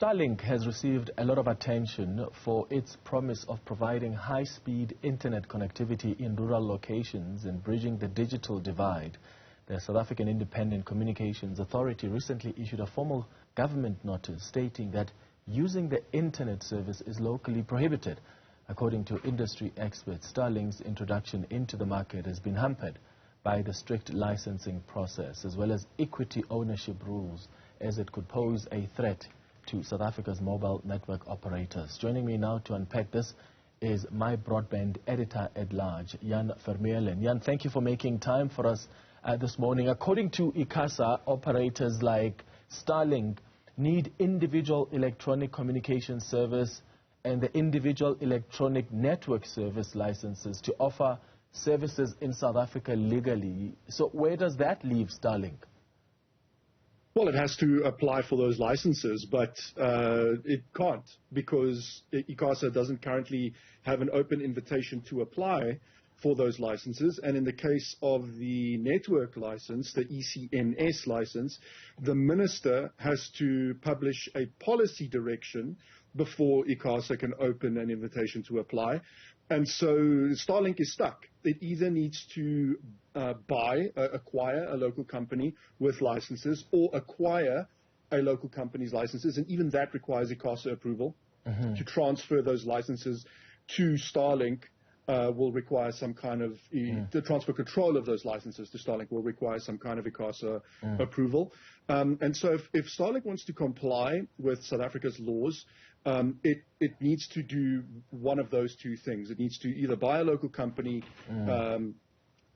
Starlink has received a lot of attention for its promise of providing high-speed internet connectivity in rural locations and bridging the digital divide. The South African Independent Communications Authority recently issued a formal government notice stating that using the internet service is locally prohibited. According to industry experts, Starlink's introduction into the market has been hampered by the strict licensing process as well as equity ownership rules, as it could pose a threat to South Africa's mobile network operators. Joining me now to unpack this is my Broadband editor-at-large, Jan Vermeulen. Jan, thank you for making time for us this morning. According to ICASA, operators like Starlink need individual electronic communication service and the individual electronic network service licenses to offer services in South Africa legally. So where does that leave Starlink? Well, it has to apply for those licenses, but it can't because ICASA doesn't currently have an open invitation to apply for those licenses. And in the case of the network license, the ECNS license, the minister has to publish a policy direction before ICASA can open an invitation to apply. And so Starlink is stuck. It either needs to acquire a local company with licenses or acquire a local company's licenses, and even that requires ICASA approval. To transfer those licenses to Starlink will require some kind of, to transfer control of those licenses to Starlink will require some kind of ICASA approval. And so if Starlink wants to comply with South Africa's laws, it needs to do one of those two things. It needs to either buy a local company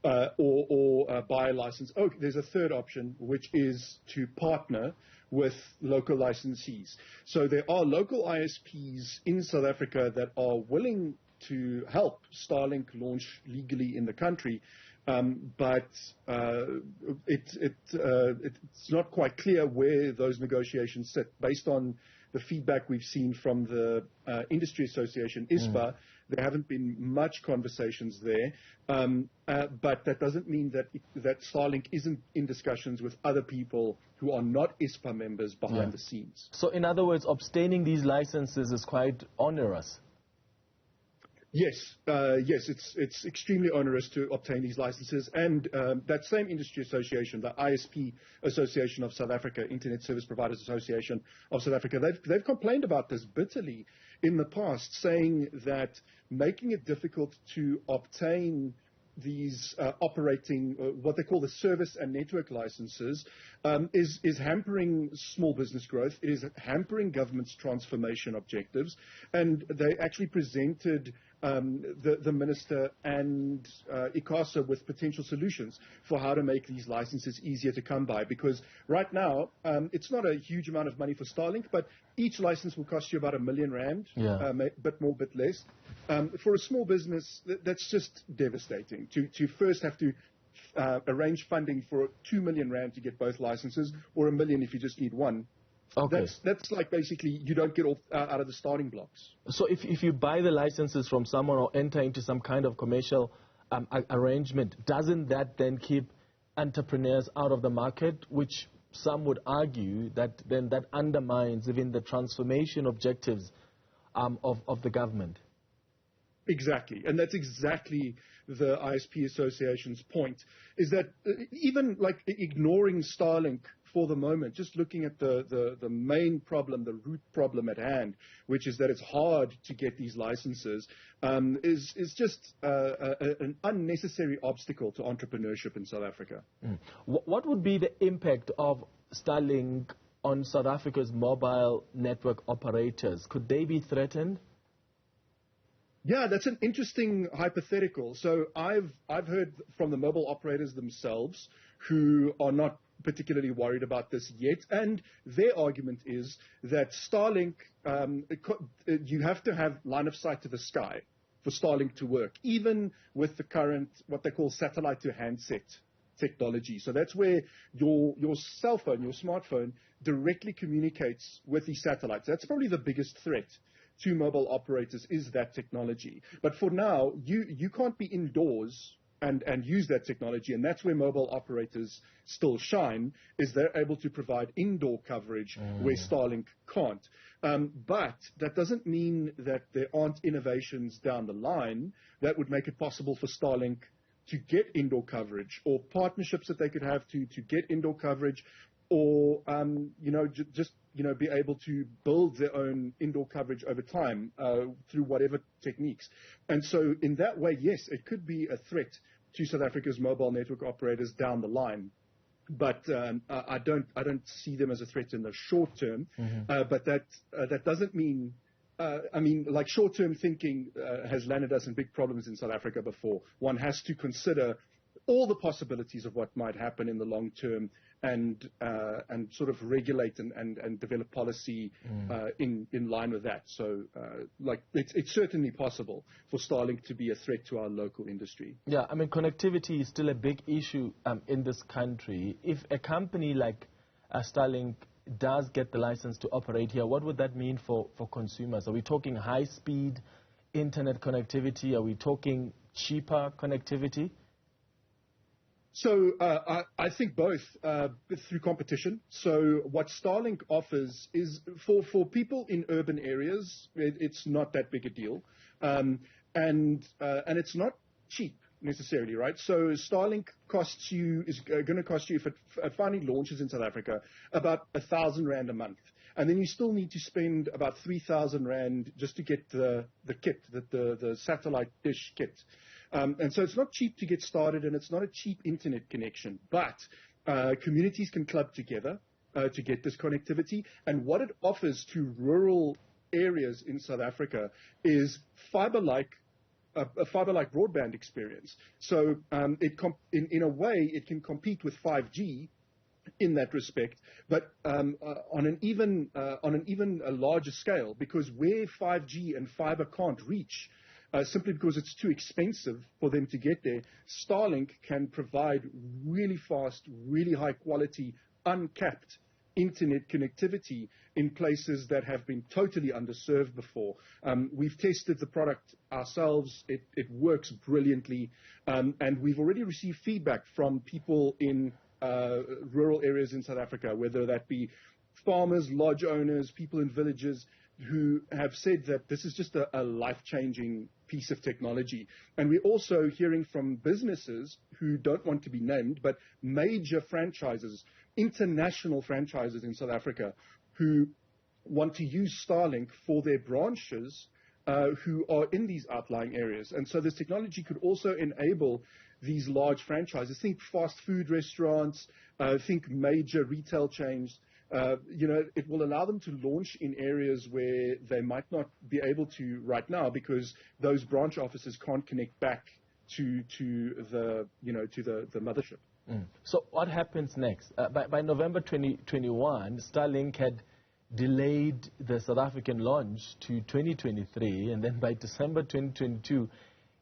or buy a license. Oh, there's a third option, which is to partner with local licensees. So there are local ISPs in South Africa that are willing to help Starlink launch legally in the country, but it's not quite clear where those negotiations sit. Based on the feedback we've seen from the industry association, ISPA, there haven't been much conversations there, but that doesn't mean that Starlink isn't in discussions with other people who are not ISPA members behind the scenes. So in other words, obtaining these licenses is quite onerous. Yes, it's extremely onerous to obtain these licenses, and that same industry association, the ISP Association of South Africa, Internet Service Providers Association of South Africa, they've complained about this bitterly in the past, saying that making it difficult to obtain these operating, what they call the service and network licenses, is hampering small business growth. It is hampering government's transformation objectives. And they actually presented the minister and ICASA with potential solutions for how to make these licenses easier to come by. Because right now, it's not a huge amount of money for Starlink, but each license will cost you about R1 million, bit more, bit less. For a small business, that's just devastating. To first have to arrange funding for R2 million to get both licenses, or R1 million if you just need one. Okay. That's like basically you don't get off out of the starting blocks. So if you buy the licenses from someone or enter into some kind of commercial arrangement, doesn't that then keep entrepreneurs out of the market, which some would argue that then that undermines even the transformation objectives of the government? Exactly, and that's exactly the ISP Association's point, is that even like ignoring Starlink for the moment, just looking at the main problem, the root problem at hand, which is that it's hard to get these licenses, is just an unnecessary obstacle to entrepreneurship in South Africa. What would be the impact of Starlink on South Africa's mobile network operators? Could they be threatened? Yeah, that's an interesting hypothetical. So I've heard from the mobile operators themselves who are not particularly worried about this yet, and their argument is that Starlink, you have to have line of sight to the sky for Starlink to work, even with the current, what they call satellite to handset technology. So that's where your cell phone, your smartphone, directly communicates with these satellites. That's probably the biggest threat to mobile operators, is that technology. But for now, you can't be indoors and use that technology, and that's where mobile operators still shine, is they're able to provide indoor coverage where Starlink can't. But that doesn't mean that there aren't innovations down the line that would make it possible for Starlink to get indoor coverage, or partnerships that they could have to get indoor coverage, or just be able to build their own indoor coverage over time through whatever techniques. And so in that way, yes, it could be a threat to South Africa's mobile network operators down the line. But I don't see them as a threat in the short term. But that doesn't mean. Like short-term thinking has landed us in big problems in South Africa before. One has to consider all the possibilities of what might happen in the long term, and sort of regulate and develop policy in line with that. So, it's certainly possible for Starlink to be a threat to our local industry. Yeah, I mean, connectivity is still a big issue in this country. If a company like Starlink does get the license to operate here, what would that mean for consumers? Are we talking high-speed internet connectivity? Are we talking cheaper connectivity? So I think both through competition. So what Starlink offers is for people in urban areas, it's not that big a deal, and it's not cheap necessarily, right? So Starlink is going to cost you, if it finally launches in South Africa, about 1,000 Rand a month. And then you still need to spend about 3,000 Rand just to get the kit, the satellite dish kit. And so it's not cheap to get started, and it's not a cheap internet connection. But communities can club together to get this connectivity. And what it offers to rural areas in South Africa is a fiber-like broadband experience. So in a way, it can compete with 5G in that respect, but on an even a larger scale, because where 5G and fiber can't reach, simply because it's too expensive for them to get there, Starlink can provide really fast, really high quality, uncapped internet connectivity in places that have been totally underserved before. We've tested the product ourselves. It works brilliantly. And we've already received feedback from people in rural areas in South Africa, whether that be farmers, lodge owners, people in villages, who have said that this is just a life-changing piece of technology. And we're also hearing from businesses who don't want to be named, but major franchises, international franchises in South Africa, who want to use Starlink for their branches who are in these outlying areas. And so this technology could also enable these large franchises. Think fast food restaurants, think major retail chains. It will allow them to launch in areas where they might not be able to right now, because those branch offices can't connect back to the mothership. So what happens next? By November 2021, Starlink had delayed the South African launch to 2023, and then by December 2022,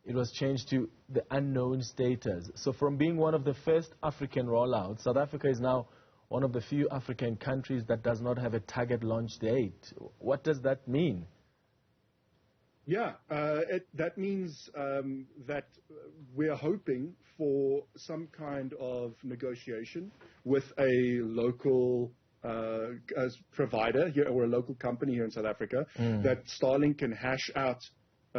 it was changed to the unknown status. So from being one of the first African rollouts, South Africa is now one of the few African countries that does not have a target launch date. What does that mean? Yeah, that means that we're hoping for some kind of negotiation with a local provider here, or a local company here in South Africa, that Starlink can hash out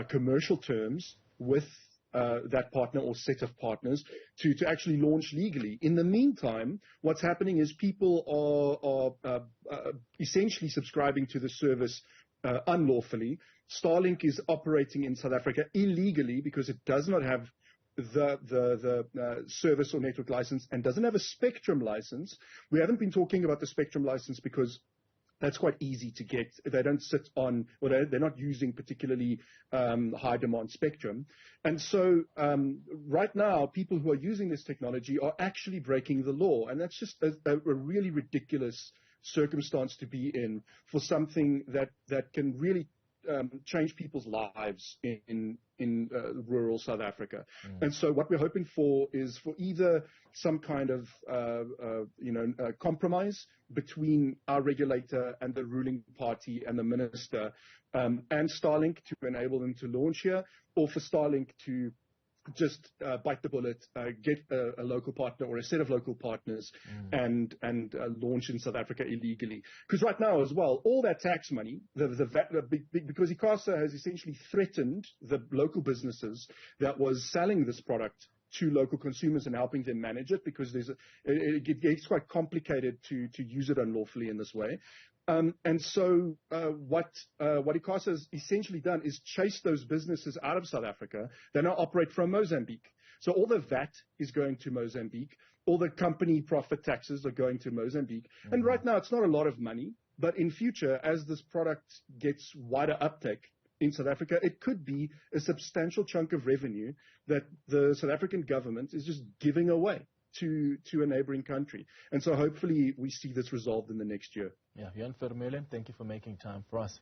commercial terms with that partner or set of partners to actually launch legally. In the meantime, what's happening is people are essentially subscribing to the service unlawfully. Starlink is operating in South Africa illegally because it does not have the service or network license and doesn't have a spectrum license. We haven't been talking about the spectrum license because that's quite easy to get. They don't sit on, or they're not using particularly high demand spectrum. And so right now, people who are using this technology are actually breaking the law. And that's just a really ridiculous circumstance to be in for something that can really change people's lives in rural South Africa. And so what we're hoping for is for either some kind of compromise between our regulator and the ruling party and the minister and Starlink to enable them to launch here, or for Starlink to just bite the bullet, get a local partner or a set of local partners and launch in South Africa illegally. Because right now as well, all that tax money, because ICASA has essentially threatened the local businesses that was selling this product to local consumers and helping them manage it, because it gets quite complicated to use it unlawfully in this way. And so what ICASA has essentially done is chase those businesses out of South Africa. They now operate from Mozambique. So all the VAT is going to Mozambique. All the company profit taxes are going to Mozambique. And right now it's not a lot of money, but in future, as this product gets wider uptake in South Africa, it could be a substantial chunk of revenue that the South African government is just giving away to a neighboring country. And so hopefully we see this resolved in the next year. Yeah, Jan Vermeulen, thank you for making time for us.